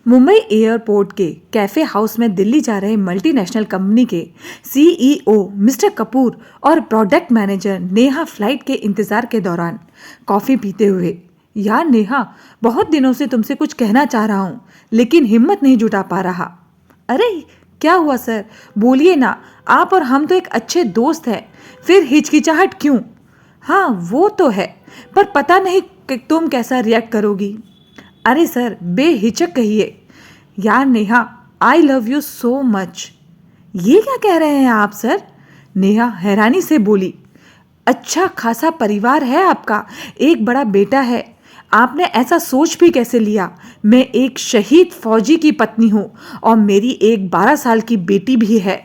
Mumbai airport के cafe house में दिल्ली जा रहे मल्टीनेशनल कंपनी के सीईओ मिस्टर कपूर और प्रोडक्ट मैनेजर नेहा फ्लाइट के इंतजार के दौरान कॉफी पीते हुए, यार नेहा, बहुत दिनों से तुमसे कुछ कहना चाह रहा हूँ लेकिन हिम्मत नहीं जुटा पा रहा। अरे क्या हुआ सर, बोलिए ना, आप और हम तो एक अच्छे दोस्त हैं, फिर हिचकिचाहट क्यों? हाँ वो तो है, पर पता नहीं कि तुम कैसा रिएक्ट करोगी। अरे सर बेहिचक कहिए। यार Neha, I love you so much. ये क्या कह रहे हैं आप सर? नेहा हैरानी से बोली। अच्छा खासा परिवार है आपका, एक बड़ा बेटा है, आपने ऐसा सोच भी कैसे लिया? मैं एक शहीद फौजी की पत्नी हूँ और मेरी एक 12 साल की बेटी भी है,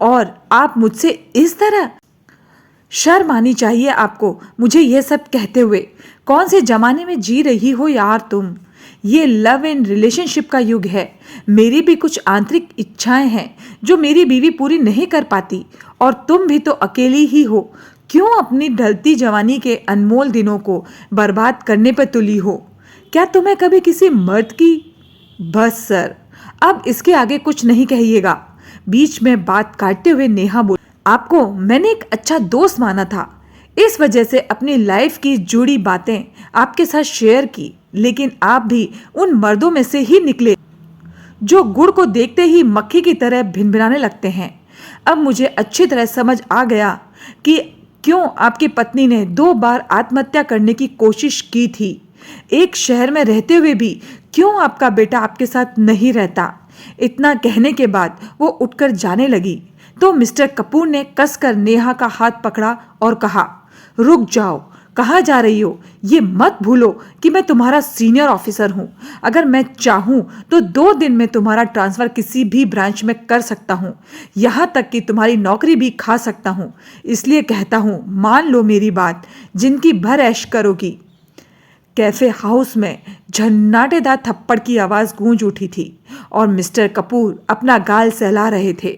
और आप मुझसे इस तरह? शर्म आनी चाहिए आपको मुझे यह सब कहते हुए। कौन से जमाने में जी रही हो यार तुम? ये लव एंड रिलेशनशिप का युग है। मेरी भी कुछ आंतरिक इच्छाएं हैं जो मेरी बीवी पूरी नहीं कर पाती, और तुम भी तो अकेली ही हो। क्यों अपनी ढलती जवानी के अनमोल दिनों को बर्बाद करने पर तुली हो? क्या तुम्हें कभी किसी मर्द की? बस सर, अब इसके आगे कुछ नहीं कहिएगा। बीच में बात काटते हुए नेहा बोली, आपको मैंने एक अच्छा दोस्त माना था, इस वजह से अपनी लाइफ की जुड़ी बातें आपके साथ शेयर की, लेकिन आप भी उन मर्दों में से ही निकले जो गुड़ को देखते ही मक्खी की तरह भिनभिनाने लगते हैं। अब मुझे अच्छी तरह समझ आ गया कि क्यों आपकी पत्नी ने 2 बार आत्महत्या करने की कोशिश की थी। एक शहर में रहते हुए भी क्यों आपका बेटा आपके साथ नहीं रहता। इतना कहने के बाद वो उठकर जाने लगी तो मिस्टर कपूर ने कसकर नेहा का हाथ पकड़ा और कहा, रुक जाओ, कहाँ जा रही हो? ये मत भूलो कि मैं तुम्हारा सीनियर ऑफिसर हूँ। अगर मैं चाहूँ तो 2 दिन में तुम्हारा ट्रांसफ़र किसी भी ब्रांच में कर सकता हूँ, यहाँ तक कि तुम्हारी नौकरी भी खा सकता हूँ। इसलिए कहता हूँ, मान लो मेरी बात, जिनकी भर ऐश करोगी। कैफे हाउस में झन्नाटेदार थप्पड़ की आवाज़ गूंज उठी थी और मिस्टर कपूर अपना गाल सहला रहे थे,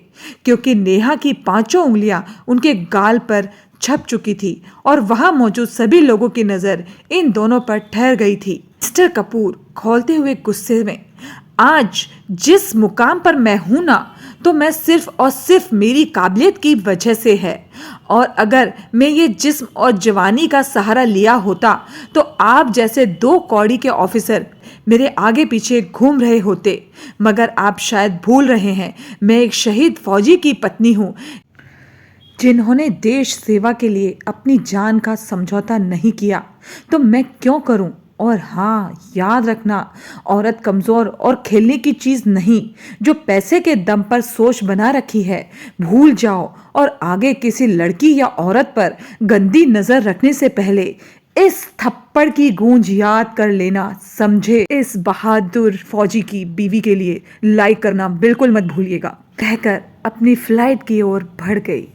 क्योंकि नेहा की 5 उंगलियां उनके गाल पर छप चुकी थी और वहां मौजूद सभी लोगों की नज़र इन दोनों पर ठहर गई थी। मिस्टर कपूर खौलते हुए गुस्से में, आज जिस मुकाम पर मैं हूं ना, तो मैं सिर्फ और सिर्फ मेरी काबिलियत की वजह से है, और अगर मैं ये जिस्म और जवानी का सहारा लिया होता तो आप जैसे 2 कौड़ी के ऑफिसर मेरे आगे पीछे घूम रहे होते। मगर आप शायद भूल रहे हैं, मैं एक शहीद फौजी की पत्नी हूँ, जिन्होंने देश सेवा के लिए अपनी जान का समझौता नहीं किया। तो मैं क्यों करूं? और हाँ, याद रखना, औरत कमज़ोर और खेलने की चीज़ नहीं जो पैसे के दम पर सोच बना रखी है। भूल जाओ, और आगे किसी लड़की या औरत पर गंदी नज़र रखने से पहले इस थप्पड़ की गूंज याद कर लेना, समझे? इस बहादुर फौजी की बीवी के लिए लाइक करना बिल्कुल मत भूलिएगा, कहकर अपनी फ्लाइट की ओर बढ़ गई।